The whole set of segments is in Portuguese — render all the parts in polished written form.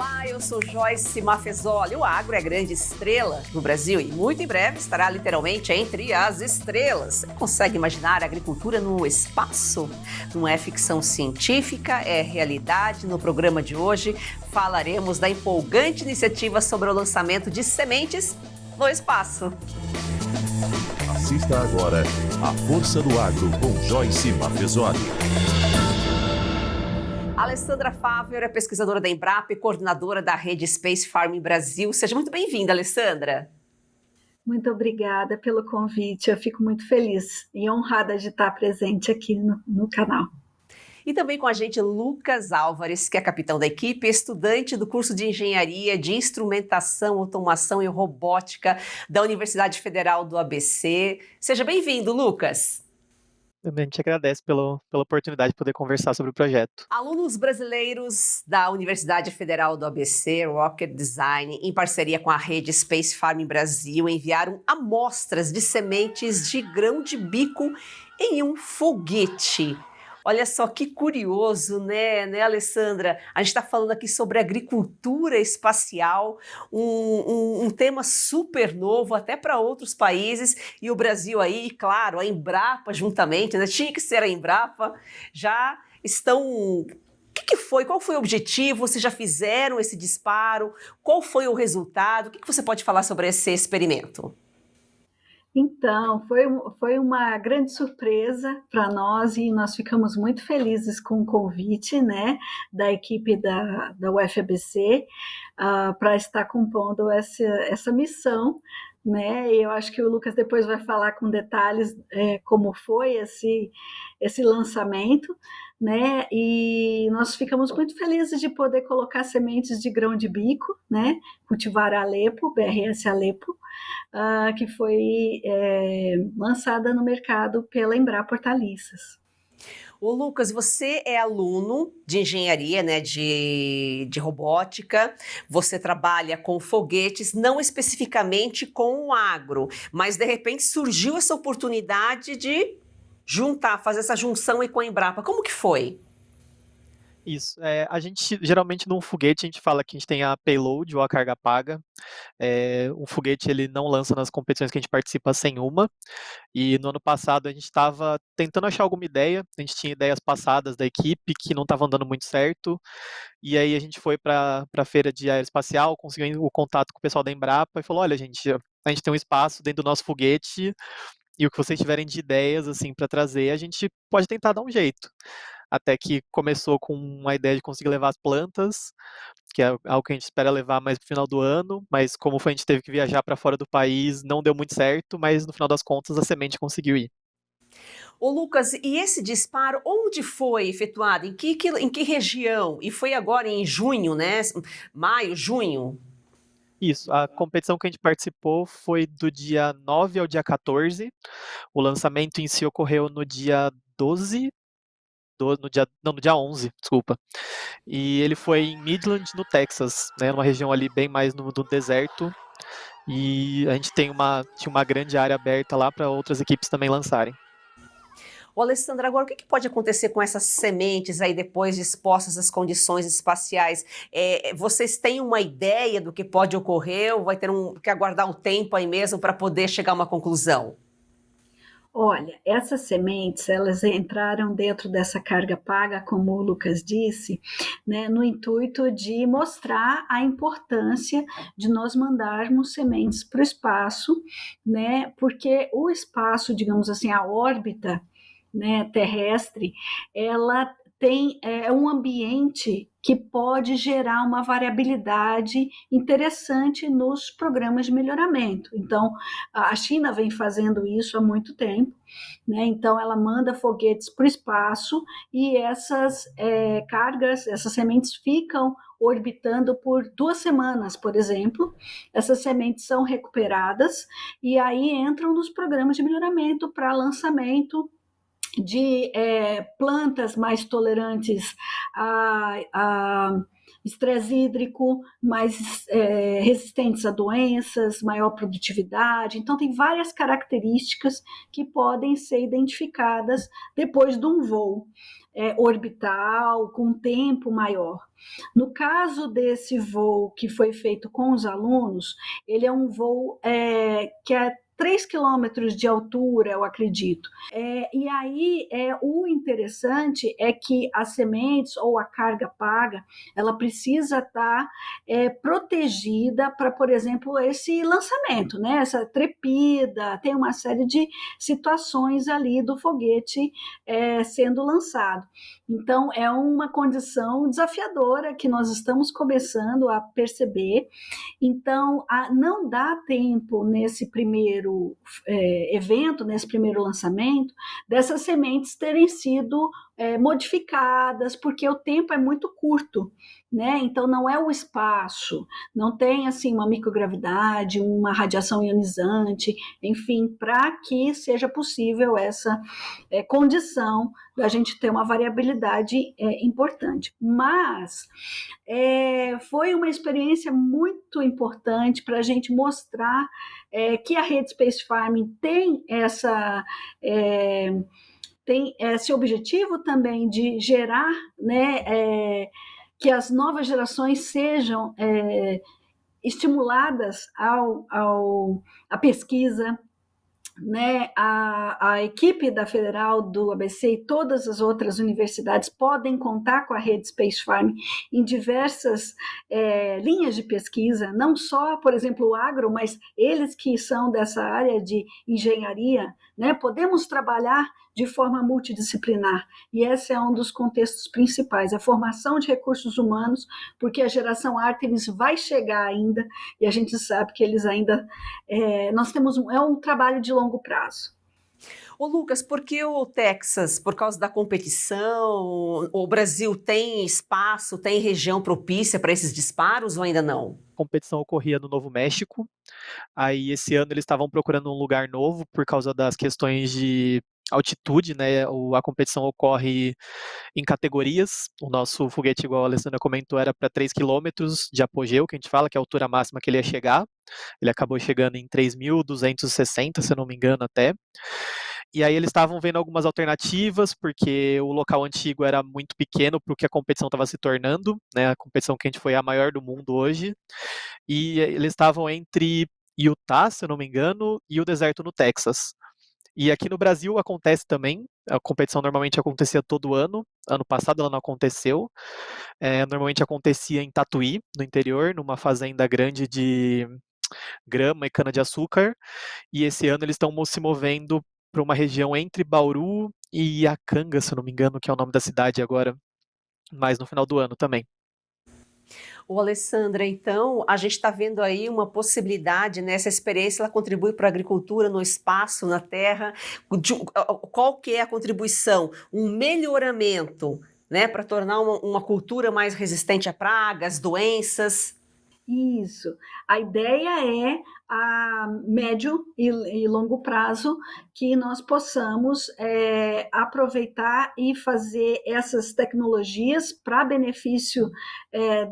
Olá, eu sou Joyce Maffezoli. O agro é grande estrela no Brasil e muito em breve estará literalmente entre as estrelas. Você consegue imaginar a agricultura no espaço? Não é ficção científica, é realidade. No programa de hoje falaremos da empolgante iniciativa sobre o lançamento de sementes no espaço. Assista agora a Força do Agro com Joyce Maffezoli. Alessandra Fávero é pesquisadora da Embrapa e coordenadora da rede Space Farming Brasil. Seja muito bem-vinda, Alessandra. Muito obrigada pelo convite. Eu fico muito feliz e honrada de estar presente aqui no canal. E também com a gente Lucas Álvares, que é capitão da equipe, estudante do curso de Engenharia de Instrumentação, Automação e Robótica da Universidade Federal do ABC. Seja bem-vindo, Lucas. Também a gente agradece pela oportunidade de poder conversar sobre o projeto. Alunos brasileiros da Universidade Federal do ABC, Rocket Design, em parceria com a rede Space Farming Brasil, enviaram amostras de sementes de grão de bico em um foguete. Olha só que curioso, né, Alessandra? A gente está falando aqui sobre agricultura espacial, um tema super novo até para outros países, e o Brasil aí, claro, a Embrapa juntamente, né? Tinha que ser a Embrapa, já estão... O que foi? Qual foi o objetivo? Vocês já fizeram esse disparo? Qual foi o resultado? O que você pode falar sobre esse experimento? Então, foi uma grande surpresa para nós e nós ficamos muito felizes com o convite, né, da equipe da UFABC para estar compondo essa missão, né? E eu acho que o Lucas depois vai falar com detalhes como foi esse lançamento, né? E nós ficamos muito felizes de poder colocar sementes de grão de bico, né? Cultivar Alepo, BRS Alepo, que foi lançada no mercado pela Embrapa Hortaliças. Ô Lucas, você é aluno de engenharia, né, de robótica, você trabalha com foguetes, não especificamente com o agro, mas de repente surgiu essa oportunidade de fazer essa junção aí com a Embrapa. Como que foi? Isso, a gente geralmente num foguete a gente fala que a gente tem a payload ou a carga paga. Um foguete ele não lança nas competições que a gente participa sem uma, e no ano passado a gente estava tentando achar alguma ideia, a gente tinha ideias passadas da equipe que não estavam dando muito certo, e aí a gente foi para a feira de aeroespacial, conseguiu o contato com o pessoal da Embrapa e falou, olha gente, a gente tem um espaço dentro do nosso foguete, e o que vocês tiverem de ideias assim para trazer, a gente pode tentar dar um jeito. Até que começou com uma ideia de conseguir levar as plantas, que é algo que a gente espera levar mais para o final do ano, mas como a gente teve que viajar para fora do país, não deu muito certo, mas no final das contas a semente conseguiu ir. Ô Lucas, e esse disparo, onde foi efetuado? Em que região? E foi agora em junho, né? Maio, junho? Isso, a competição que a gente participou foi do dia 9 ao dia 14, o lançamento em si ocorreu no dia 12, no dia 11, desculpa. E ele foi em Midland, no Texas, né, numa região ali bem mais no deserto. E a gente tinha uma grande área aberta lá para outras equipes também lançarem. Ô Alessandra, agora o que pode acontecer com essas sementes aí depois de expostas às condições espaciais? Vocês têm uma ideia do que pode ocorrer ou vai ter que aguardar um tempo aí mesmo para poder chegar a uma conclusão? Olha, essas sementes, elas entraram dentro dessa carga paga, como o Lucas disse, né, no intuito de mostrar a importância de nós mandarmos sementes para o espaço, né, porque o espaço, digamos assim, a órbita, né, terrestre, ela tem um ambiente que pode gerar uma variabilidade interessante nos programas de melhoramento. Então, a China vem fazendo isso há muito tempo, né? Então, ela manda foguetes para o espaço e essas cargas, essas sementes ficam orbitando por 2 semanas, por exemplo. Essas sementes são recuperadas e aí entram nos programas de melhoramento para lançamento de plantas mais tolerantes a estresse hídrico, mais resistentes a doenças, maior produtividade. Então, tem várias características que podem ser identificadas depois de um voo. orbital, com tempo maior. No caso desse voo que foi feito com os alunos, ele é um voo que é 3 quilômetros de altura, eu acredito. E aí, o interessante é que as sementes ou a carga paga, ela precisa estar protegida para, por exemplo, esse lançamento, né? Essa trepida, tem uma série de situações ali do foguete sendo lançado. Então, é uma condição desafiadora que nós estamos começando a perceber. Então, não dá tempo nesse primeiro evento, nesse primeiro lançamento, dessas sementes terem sido modificadas, porque o tempo é muito curto, né? Então, não é o espaço, não tem assim uma microgravidade, uma radiação ionizante, enfim, para que seja possível essa condição da gente ter uma variabilidade importante. Mas foi uma experiência muito importante para a gente mostrar que a rede Space Farming tem tem esse objetivo também de gerar, né, que as novas gerações sejam estimuladas à pesquisa, né, a equipe da Federal, do ABC e todas as outras universidades podem contar com a rede Space Farm em diversas linhas de pesquisa, não só, por exemplo, o agro, mas eles que são dessa área de engenharia, né, podemos trabalhar de forma multidisciplinar, e esse é um dos contextos principais, a formação de recursos humanos, porque a geração Artemis vai chegar ainda, e a gente sabe que eles ainda, nós temos, um trabalho de longo prazo. Ô Lucas, por que o Texas? Por causa da competição? O Brasil tem espaço, tem região propícia para esses disparos ou ainda não? A competição ocorria no Novo México, aí esse ano eles estavam procurando um lugar novo por causa das questões de altitude, né? A competição ocorre em categorias. O nosso foguete, igual a Alessandra comentou, era para 3 quilômetros de apogeu, que a gente fala, que é a altura máxima que ele ia chegar. Ele acabou chegando em 3.260, se eu não me engano, até. E aí eles estavam vendo algumas alternativas, porque o local antigo era muito pequeno para o que a competição estava se tornando, né? A competição que a gente foi a maior do mundo hoje. E eles estavam entre Utah, se eu não me engano, e o deserto no Texas. E aqui no Brasil acontece também, a competição normalmente acontecia todo ano passado ela não aconteceu, normalmente acontecia em Tatuí, no interior, numa fazenda grande de grama e cana-de-açúcar, e esse ano eles estão se movendo para uma região entre Bauru e Iacanga, se eu não me engano, que é o nome da cidade agora, mas no final do ano também. Ô Alessandra, então a gente está vendo aí uma possibilidade, nessa experiência, ela contribui para a agricultura no espaço, na terra. Qual que é a contribuição? Um melhoramento, né, para tornar uma cultura mais resistente a pragas, doenças? Isso. A ideia é, a médio e longo prazo, que nós possamos aproveitar e fazer essas tecnologias para benefício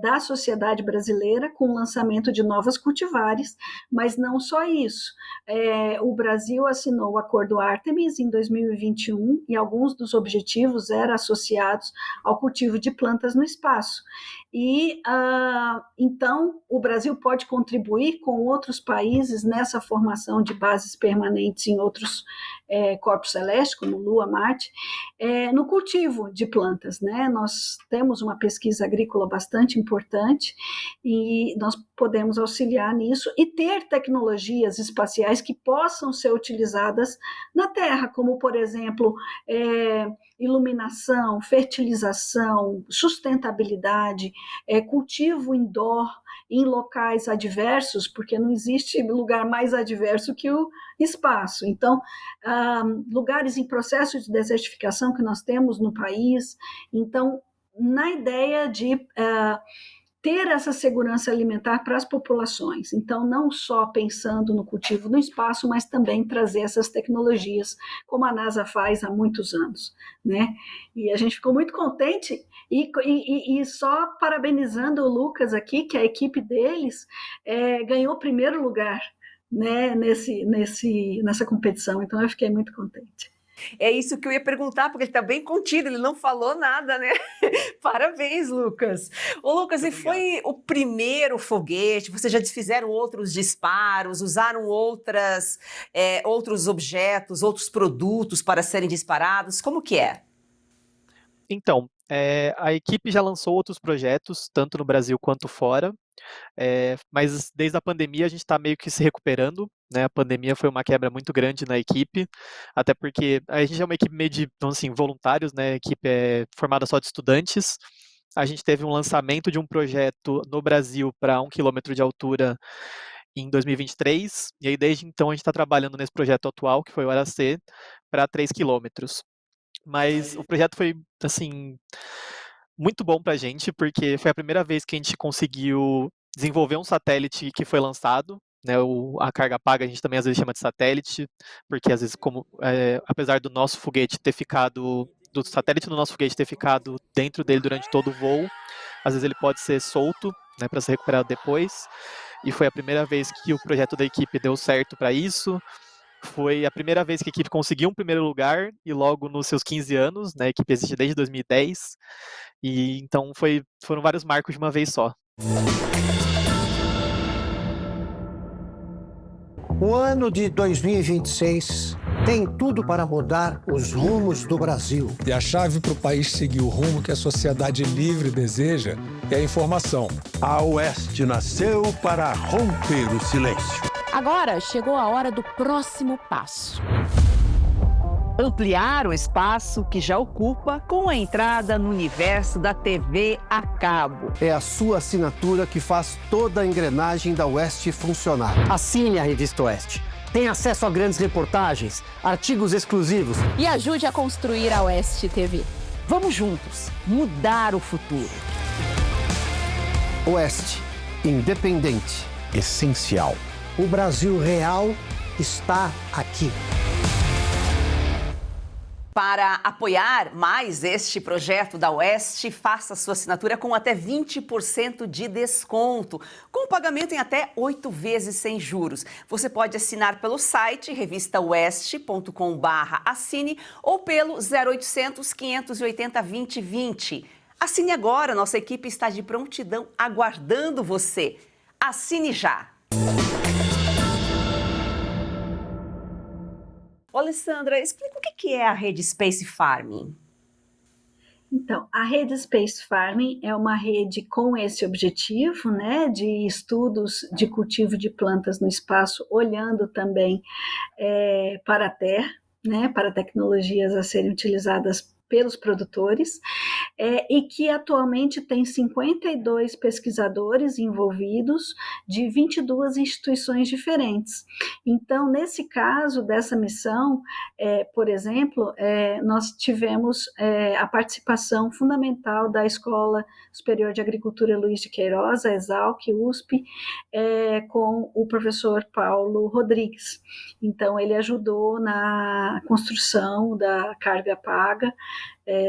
da sociedade brasileira, com o lançamento de novas cultivares, mas não só isso. O Brasil assinou o Acordo Artemis em 2021 e alguns dos objetivos eram associados ao cultivo de plantas no espaço. E, então, o Brasil pode contribuir com outros países nessa formação de bases permanentes em outros corpos celestes, como Lua, Marte, no cultivo de plantas, né? Nós temos uma pesquisa agrícola bastante importante e nós podemos auxiliar nisso e ter tecnologias espaciais que possam ser utilizadas na Terra, como, por exemplo, iluminação, fertilização, sustentabilidade, cultivo indoor em locais adversos, porque não existe lugar mais adverso que o espaço. Então, lugares em processo de desertificação que nós temos no país. Então, na ideia de ter essa segurança alimentar para as populações. Então, não só pensando no cultivo no espaço, mas também trazer essas tecnologias, como a NASA faz há muitos anos, né? E a gente ficou muito contente e só parabenizando o Lucas aqui, que a equipe deles ganhou o primeiro lugar, né, nessa competição. Então, eu fiquei muito contente. É isso que eu ia perguntar, porque ele está bem contido, ele não falou nada, né? Parabéns, Lucas. Ô, Lucas, e foi o primeiro foguete? Vocês já fizeram outros disparos, usaram outros objetos, outros produtos para serem disparados? Como que é? Então, a equipe já lançou outros projetos, tanto no Brasil quanto fora, mas desde a pandemia a gente está meio que se recuperando, né? A pandemia foi uma quebra muito grande na equipe, até porque a gente é uma equipe meio de, então, assim, voluntários, né? A equipe é formada só de estudantes. A gente teve um lançamento de um projeto no Brasil para 1 quilômetro de altura em 2023, e aí desde então a gente está trabalhando nesse projeto atual, que foi o Aracê, para 3 quilômetros. Mas o projeto foi, assim, muito bom para a gente, porque foi a primeira vez que a gente conseguiu desenvolver um satélite que foi lançado, né? A carga paga a gente também às vezes chama de satélite, porque às vezes, apesar do nosso foguete ter ficado, do satélite do nosso foguete ter ficado dentro dele durante todo o voo, às vezes ele pode ser solto, né, para ser recuperado depois. E foi a primeira vez que o projeto da equipe deu certo para isso. Foi a primeira vez que a equipe conseguiu um primeiro lugar e logo nos seus 15 anos, né? A equipe existe desde 2010 e então foram vários marcos de uma vez só. O ano de 2026 tem tudo para mudar os rumos do Brasil. E a chave para o país seguir o rumo que a sociedade livre deseja é a informação. A Oeste nasceu para romper o silêncio. Agora chegou a hora do próximo passo. Ampliar o espaço que já ocupa com a entrada no universo da TV a cabo. É a sua assinatura que faz toda a engrenagem da Oeste funcionar. Assine a Revista Oeste. Tem acesso a grandes reportagens, artigos exclusivos. E ajude a construir a Oeste TV. Vamos juntos mudar o futuro. Oeste, independente, Essencial. o Brasil real está aqui. Para apoiar mais este projeto da Oeste, faça sua assinatura com até 20% de desconto, com pagamento em até 8 vezes sem juros. Você pode assinar pelo site revistaoeste.com/assine ou pelo 0800 580 2020. Assine agora, nossa equipe está de prontidão aguardando você. Assine já! Ô, Alessandra, explica o que é a rede Space Farming. Então, a rede Space Farming é uma rede com esse objetivo, né, de estudos de cultivo de plantas no espaço, olhando também para a Terra, né, para tecnologias a serem utilizadas pelos produtores, e que atualmente tem 52 pesquisadores envolvidos de 22 instituições diferentes. Então, nesse caso dessa missão, por exemplo, nós tivemos a participação fundamental da Escola Superior de Agricultura Luiz de Queiroz, a ESALC, USP, com o professor Paulo Rodrigues. Então, ele ajudou na construção da carga paga,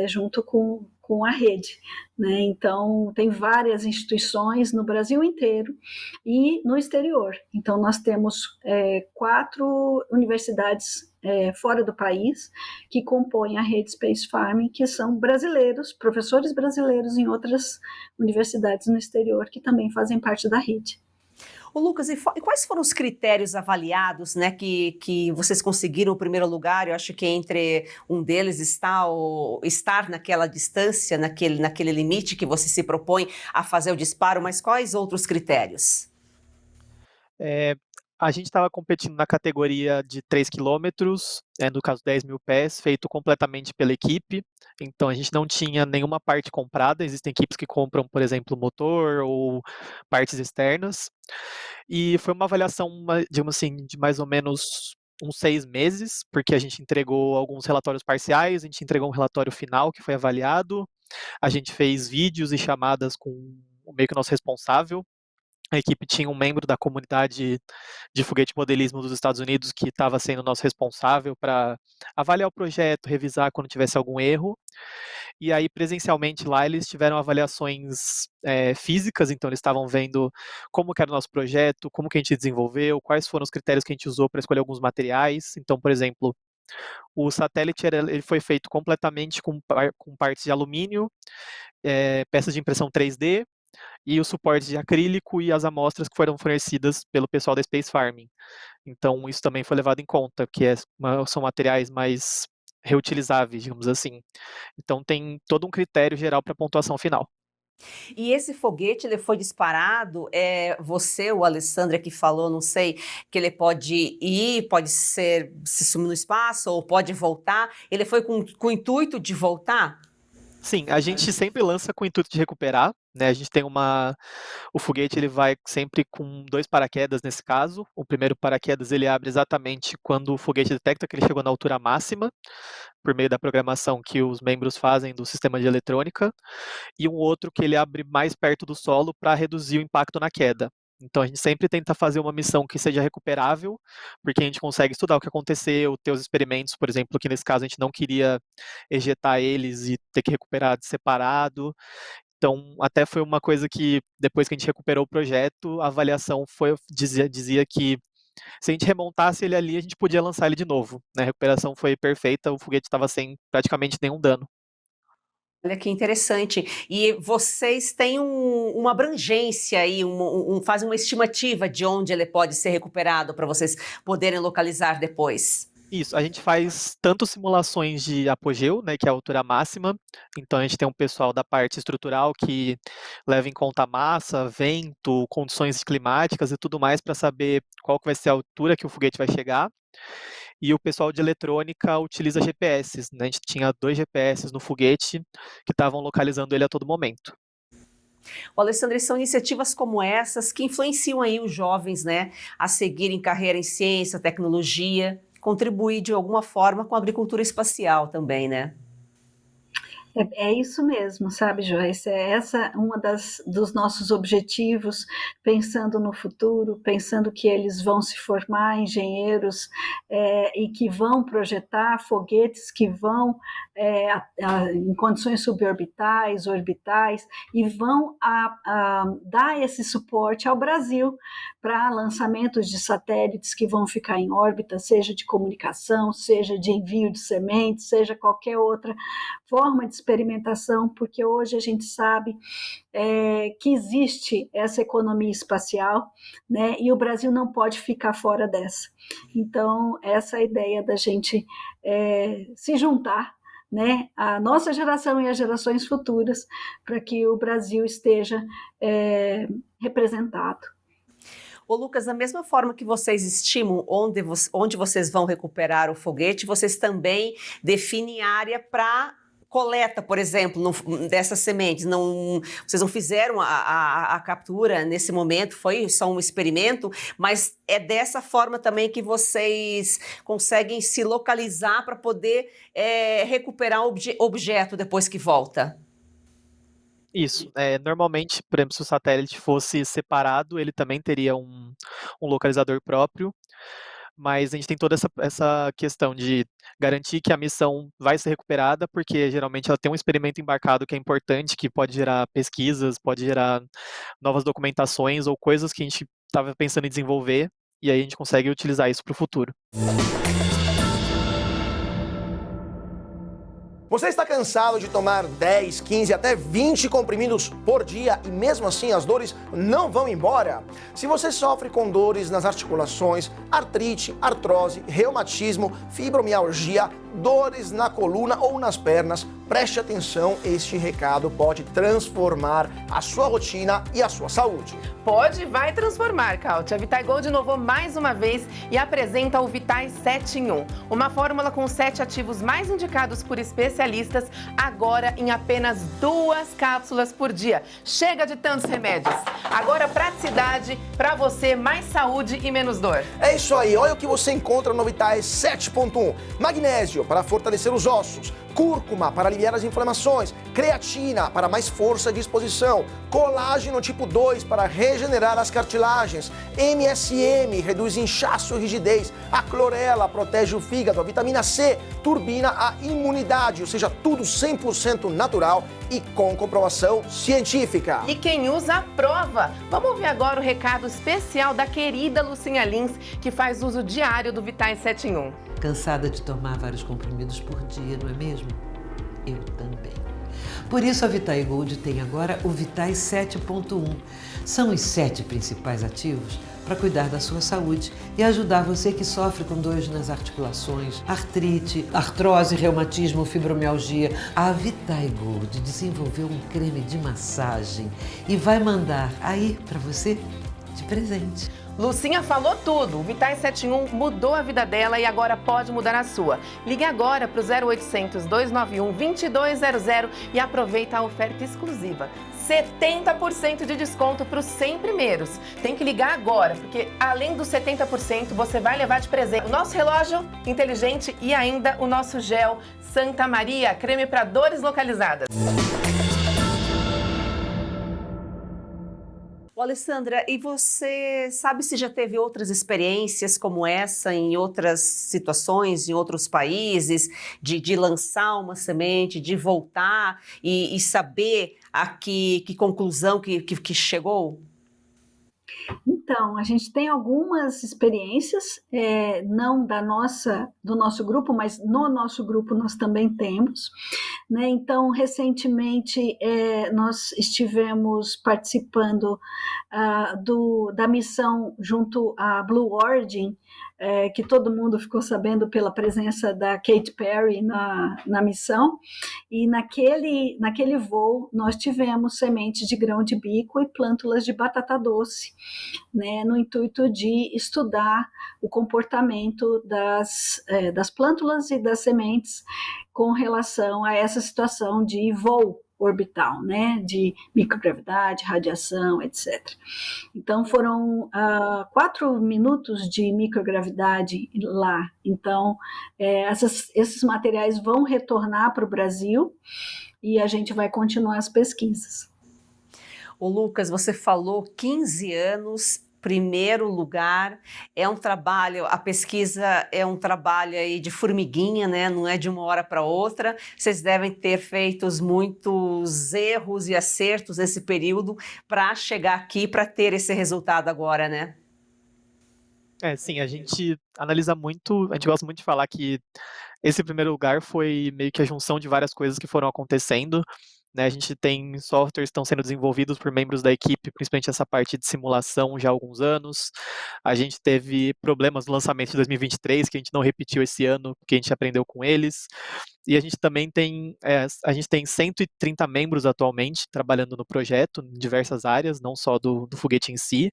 junto com a rede, né? Então, tem várias instituições no Brasil inteiro e no exterior. Então, nós temos 4 universidades fora do país que compõem a rede Space Farming, que são brasileiros, professores brasileiros em outras universidades no exterior que também fazem parte da rede. Ô, Lucas, e quais foram os critérios avaliados, né, que vocês conseguiram o primeiro lugar? Eu acho que entre um deles está estar naquela distância, naquele limite que você se propõe a fazer o disparo, mas quais outros critérios? A gente estava competindo na categoria de 3 quilômetros, no caso 10 mil pés, feito completamente pela equipe. Então a gente não tinha nenhuma parte comprada. Existem equipes que compram, por exemplo, motor ou partes externas. E foi uma avaliação, digamos assim, de mais ou menos uns 6 meses, porque a gente entregou alguns relatórios parciais, a gente entregou um relatório final que foi avaliado, a gente fez vídeos e chamadas com meio que o nosso responsável. A equipe tinha um membro da comunidade de foguete modelismo dos Estados Unidos que estava sendo nosso responsável para avaliar o projeto, revisar quando tivesse algum erro. E aí, presencialmente lá, eles tiveram avaliações físicas, então eles estavam vendo como que era o nosso projeto, como que a gente desenvolveu, quais foram os critérios que a gente usou para escolher alguns materiais. Então, por exemplo, O satélite ele foi feito completamente com partes de alumínio, peças de impressão 3D, e os suportes de acrílico e as amostras que foram fornecidas pelo pessoal da Space Farming. Então, isso também foi levado em conta, que são materiais mais reutilizáveis, digamos assim. Então, tem todo um critério geral para a pontuação final. E esse foguete, ele foi disparado, você, o Alessandra, que falou, não sei, que ele pode ir, pode se sumir no espaço ou pode voltar. Ele foi com o intuito de voltar? Sim, a gente sempre lança com o intuito de recuperar, né? A gente tem o foguete ele vai sempre com 2 paraquedas nesse caso. O primeiro paraquedas ele abre exatamente quando o foguete detecta que ele chegou na altura máxima, por meio da programação que os membros fazem do sistema de eletrônica, e um outro que ele abre mais perto do solo para reduzir o impacto na queda. Então a gente sempre tenta fazer uma missão que seja recuperável, porque a gente consegue estudar o que aconteceu, ter os experimentos, por exemplo, que nesse caso a gente não queria ejetar eles e ter que recuperar de separado. Então, até foi uma coisa que, depois que a gente recuperou o projeto, a avaliação dizia que se a gente remontasse ele ali, a gente podia lançar ele de novo, né? A recuperação foi perfeita, o foguete estava sem praticamente nenhum dano. Olha que interessante. E vocês têm uma abrangência aí, fazem uma estimativa de onde ele pode ser recuperado para vocês poderem localizar depois. Isso, a gente faz tanto simulações de apogeu, né, que é a altura máxima. Então a gente tem um pessoal da parte estrutural que leva em conta a massa, vento, condições climáticas e tudo mais para saber qual que vai ser a altura que o foguete vai chegar. E o pessoal de eletrônica utiliza GPS, né? A gente tinha 2 GPS no foguete que estavam localizando ele a todo momento. Alessandra, são iniciativas como essas que influenciam aí os jovens, né, a seguirem carreira em ciência, tecnologia, contribuir de alguma forma com a agricultura espacial também, né? É isso mesmo, sabe, Joyce? Essa uma dos nossos objetivos, pensando no futuro, pensando que eles vão se formar engenheiros e que vão projetar foguetes que vão em condições suborbitais, orbitais, e vão dar esse suporte ao Brasil para lançamentos de satélites que vão ficar em órbita, seja de comunicação, seja de envio de sementes, seja qualquer outra forma de experimentação, porque hoje a gente sabe que existe essa economia espacial, né, e o Brasil não pode ficar fora dessa. Então, essa é a ideia da gente se juntar, né, a nossa geração e as gerações futuras, para que o Brasil esteja representado. Ô Lucas, da mesma forma que vocês estimam onde vocês vão recuperar o foguete, vocês também definem área para coleta, por exemplo, dessas sementes. Vocês não fizeram a captura nesse momento, foi só um experimento, mas é dessa forma também que vocês conseguem se localizar para poder recuperar o objeto depois que volta. Isso. Normalmente, por exemplo, se o satélite fosse separado, ele também teria um localizador próprio, mas a gente tem toda essa questão de garantir que a missão vai ser recuperada, porque geralmente ela tem um experimento embarcado que é importante, que pode gerar pesquisas, pode gerar novas documentações ou coisas que a gente estava pensando em desenvolver, e aí a gente consegue utilizar isso para o futuro. Você está cansado de tomar 10, 15, até 20 comprimidos por dia e mesmo assim as dores não vão embora? Se você sofre com dores nas articulações, artrite, artrose, reumatismo, fibromialgia, dores na coluna ou nas pernas, preste atenção, este recado pode transformar a sua rotina e a sua saúde. Vai transformar, Káutia. A Vitai Gold inovou mais uma vez e apresenta o Vitai 7 em 1. Uma fórmula com 7 ativos mais indicados por especialistas, agora em apenas 2 cápsulas por dia. Chega de tantos remédios. Agora praticidade para você, mais saúde e menos dor. É isso aí, olha o que você encontra no Vitai 7.1. Magnésio para fortalecer os ossos, cúrcuma para aliviar as inflamações, creatina para mais força de exposição, colágeno tipo 2 para regenerar as cartilagens, MSM reduz inchaço e rigidez, a clorela protege o fígado, a vitamina C turbina a imunidade, ou seja, tudo 100% natural e com comprovação científica. E quem usa aprova. Vamos ouvir agora o recado especial da querida Lucinha Lins, que faz uso diário do Vitais 7 em 1. Cansada de tomar vários comprimidos por dia, não é mesmo? Eu também. Por isso a Vitai Gold tem agora o Vitais 7.1. São os 7 principais ativos para cuidar da sua saúde e ajudar você que sofre com dores nas articulações, artrite, artrose, reumatismo, fibromialgia. A Vitai Gold desenvolveu um creme de massagem e vai mandar aí para você de presente. Lucinha falou tudo. O Vitais 7 em 1 mudou a vida dela e agora pode mudar a sua. Ligue agora para o 0800 291 2200 e aproveita a oferta exclusiva. 70% de desconto para os 100 primeiros. Tem que ligar agora, porque além dos 70%, você vai levar de presente o nosso relógio inteligente e ainda o nosso gel Santa Maria, creme para dores localizadas. Alessandra, e você sabe se já teve outras experiências como essa em outras situações, em outros países, de lançar uma semente, de voltar e saber a que conclusão que chegou? Então, a gente tem algumas experiências, não do nosso grupo, mas no nosso grupo nós também temos, né? Então, recentemente nós estivemos participando da missão junto à Blue Origin, que todo mundo ficou sabendo pela presença da Katy Perry na missão, e naquele voo nós tivemos sementes de grão de bico e plântulas de batata doce, né, no intuito de estudar o comportamento das plântulas e das sementes com relação a essa situação de voo orbital, né, de microgravidade, radiação, etc. Então foram 4 minutos de microgravidade lá. Então esses materiais vão retornar para o Brasil e a gente vai continuar as pesquisas. Ô Lucas, você falou 15 anos, primeiro lugar, é um trabalho, a pesquisa é um trabalho aí de formiguinha, né? Não é de uma hora para outra. Vocês devem ter feito muitos erros e acertos nesse período para chegar aqui, para ter esse resultado agora, né? Sim, a gente analisa muito, a gente gosta muito de falar que esse primeiro lugar foi meio que a junção de várias coisas que foram acontecendo, né? A gente tem softwares que estão sendo desenvolvidos por membros da equipe, principalmente essa parte de simulação já há alguns anos. A gente teve problemas no lançamento de 2023, que a gente não repetiu esse ano, porque a gente aprendeu com eles. E a gente também tem, a gente tem 130 membros atualmente trabalhando no projeto, em diversas áreas, não só do foguete em si,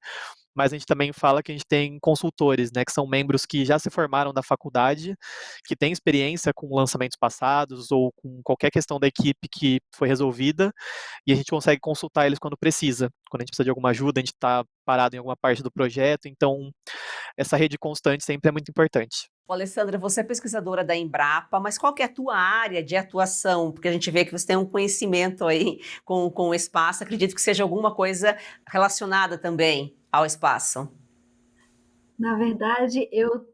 mas a gente também fala que a gente tem consultores, né, que são membros que já se formaram da faculdade, que têm experiência com lançamentos passados ou com qualquer questão da equipe que foi resolvida, e a gente consegue consultar eles quando precisa. Quando a gente precisa de alguma ajuda, a gente está parado em alguma parte do projeto, então essa rede constante sempre é muito importante. Alessandra, você é pesquisadora da Embrapa, mas qual que é a tua área de atuação? Porque a gente vê que você tem um conhecimento aí com o espaço, acredito que seja alguma coisa relacionada também ao espaço. Na verdade, eu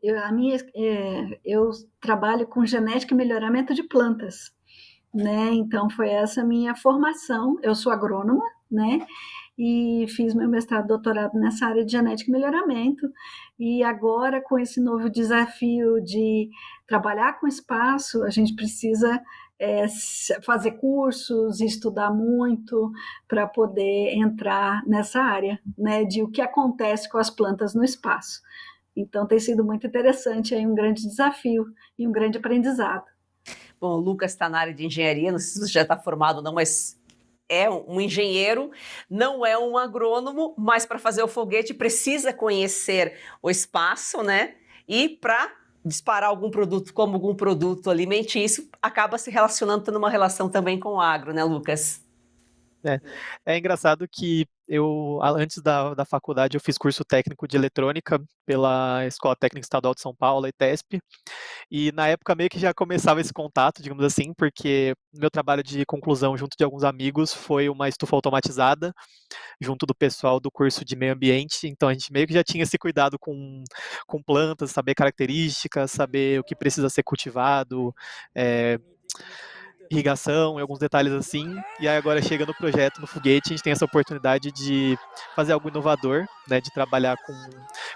trabalho com genética e melhoramento de plantas, né? Então foi essa a minha formação. Eu sou agrônoma, né? E fiz meu mestrado e doutorado nessa área de genética e melhoramento, e agora com esse novo desafio de trabalhar com espaço, a gente precisa fazer cursos e estudar muito para poder entrar nessa área, né, de o que acontece com as plantas no espaço. Então tem sido muito interessante, aí um grande desafio e um grande aprendizado. Bom, o Lucas está na área de engenharia, não sei se você já está formado ou não, mas é um engenheiro, não é um agrônomo, mas para fazer o foguete precisa conhecer o espaço, né? E para disparar algum produto como algum produto alimentício, acaba se relacionando, tendo uma relação também com o agro, né, Lucas? É engraçado que antes da faculdade, eu fiz curso técnico de eletrônica pela Escola Técnica Estadual de São Paulo, a ETESP, e na época meio que já começava esse contato, digamos assim, porque meu trabalho de conclusão junto de alguns amigos foi uma estufa automatizada, junto do pessoal do curso de meio ambiente, então a gente meio que já tinha esse cuidado com plantas, saber características, saber o que precisa ser cultivado, irrigação e alguns detalhes assim, e aí agora chega no projeto, no foguete, a gente tem essa oportunidade de fazer algo inovador, né, de trabalhar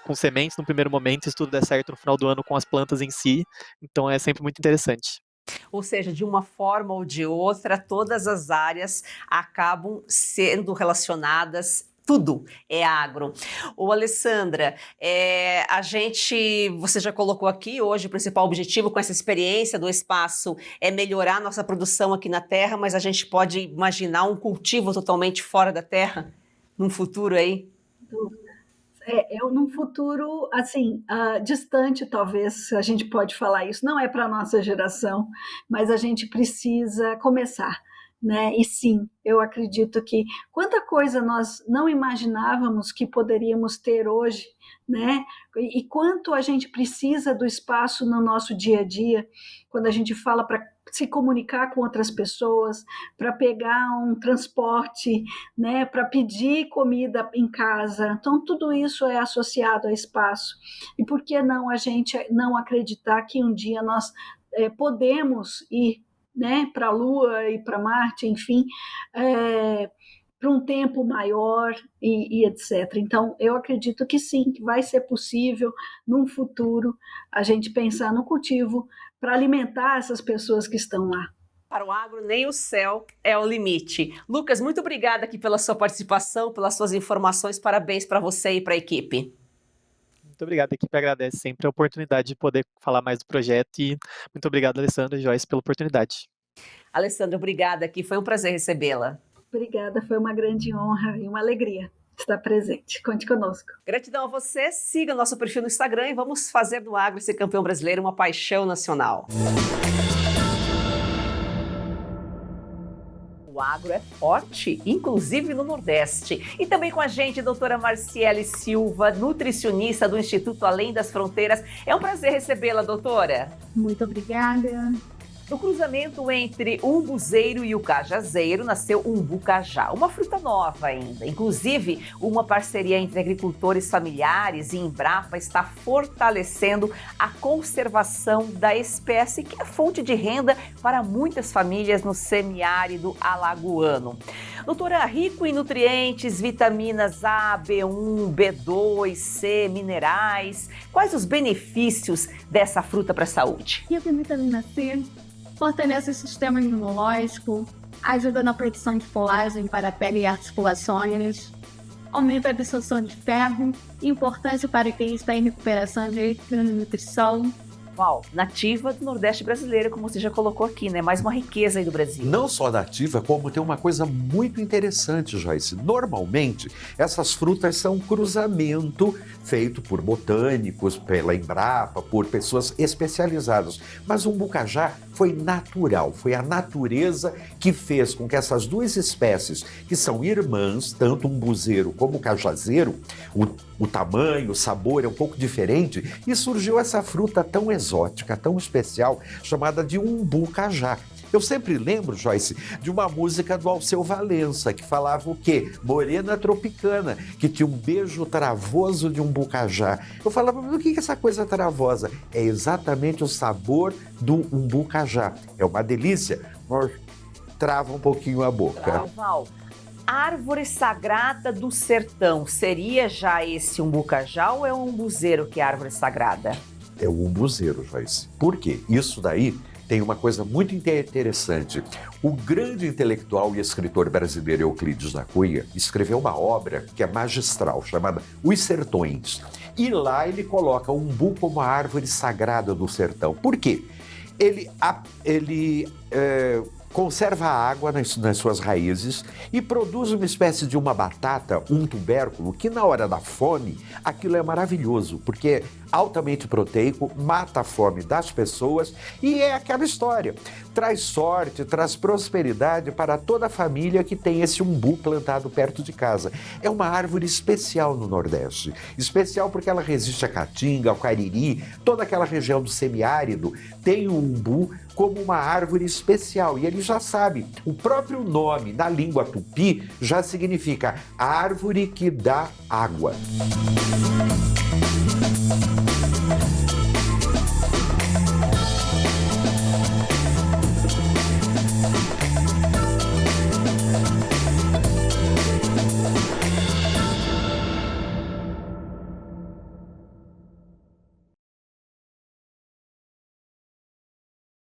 com sementes no primeiro momento, se tudo der certo no final do ano com as plantas em si, então é sempre muito interessante. Ou seja, de uma forma ou de outra, todas as áreas acabam sendo relacionadas. Tudo é agro. Ô, Alessandra, você já colocou aqui hoje o principal objetivo com essa experiência do espaço é melhorar nossa produção aqui na Terra, mas a gente pode imaginar um cultivo totalmente fora da Terra num futuro aí? Num futuro, assim, distante, talvez, a gente pode falar isso, não é para a nossa geração, mas a gente precisa começar. Né? E sim, eu acredito que quanta coisa nós não imaginávamos que poderíamos ter hoje, né? E quanto a gente precisa do espaço no nosso dia a dia, quando a gente fala para se comunicar com outras pessoas, para pegar um transporte, né? Para pedir comida em casa. Então, tudo isso é associado a espaço. E por que não a gente não acreditar que um dia nós podemos ir, né, para a Lua e para Marte, enfim, para um tempo maior e etc. Então, eu acredito que sim, que vai ser possível, num futuro, a gente pensar no cultivo para alimentar essas pessoas que estão lá. Para o agro, nem o céu é o limite. Lucas, muito obrigada aqui pela sua participação, pelas suas informações. Parabéns para você e para a equipe. Muito obrigado, a equipe agradece sempre a oportunidade de poder falar mais do projeto e muito obrigado, Alessandra e Joyce, pela oportunidade. Alessandra, obrigada aqui, foi um prazer recebê-la. Obrigada, foi uma grande honra e uma alegria estar presente. Conte conosco. Gratidão a você, siga nosso perfil no Instagram e vamos fazer do agro ser campeão brasileiro uma paixão nacional. O agro é forte, inclusive no Nordeste. E também com a gente, a doutora Marciele Silva, nutricionista do Instituto Além das Fronteiras. É um prazer recebê-la, doutora. Muito obrigada. No cruzamento entre o umbuzeiro e o cajazeiro, nasceu o umbu-cajá, uma fruta nova ainda. Inclusive, uma parceria entre agricultores familiares e Embrapa está fortalecendo a conservação da espécie, que é fonte de renda para muitas famílias no semiárido alagoano. Doutora, rico em nutrientes, vitaminas A, B1, B2, C, minerais. Quais os benefícios dessa fruta para a saúde? E a vitamina C fortalece o sistema imunológico, ajuda na produção de colágeno para a pele e articulações, aumenta a absorção de ferro, importante para quem está em recuperação de nutrição. Uau, nativa do Nordeste brasileiro, como você já colocou aqui, né? Mais uma riqueza aí do Brasil. Não só nativa, como tem uma coisa muito interessante, Joyce. Normalmente, essas frutas são um cruzamento feito por botânicos, pela Embrapa, por pessoas especializadas. Mas o umbu-cajá foi natural, foi a natureza que fez com que essas duas espécies, que são irmãs, tanto o umbuzeiro como o cajazeiro, o tamanho, o sabor é um pouco diferente, e surgiu essa fruta tão exótica, tão especial, chamada de umbu-cajá. Eu sempre lembro, Joyce, de uma música do Alceu Valença, que falava o quê? Morena tropicana, que tinha um beijo travoso de umbu-cajá. Eu falava, mas o que é essa coisa travosa? É exatamente o sabor do umbu-cajá. É uma delícia, mas trava um pouquinho a boca. Val, árvore sagrada do sertão, seria já esse umbu-cajá ou é um umbuzeiro que é árvore sagrada? É o umbuzeiro, Joyce. Por quê? Isso daí tem uma coisa muito interessante. O grande intelectual e escritor brasileiro Euclides da Cunha escreveu uma obra que é magistral, chamada Os Sertões. E lá ele coloca o umbu como a árvore sagrada do sertão. Por quê? Ele conserva a água nas suas raízes e produz uma espécie de uma batata, um tubérculo, que na hora da fome, aquilo é maravilhoso, porque é altamente proteico, mata a fome das pessoas e é aquela história. Traz sorte, traz prosperidade para toda a família que tem esse umbu plantado perto de casa. É uma árvore especial no Nordeste. Especial porque ela resiste à caatinga, ao cariri, toda aquela região do semiárido tem o umbu como uma árvore especial. E ele já sabe, o próprio nome na língua tupi já significa árvore que dá água.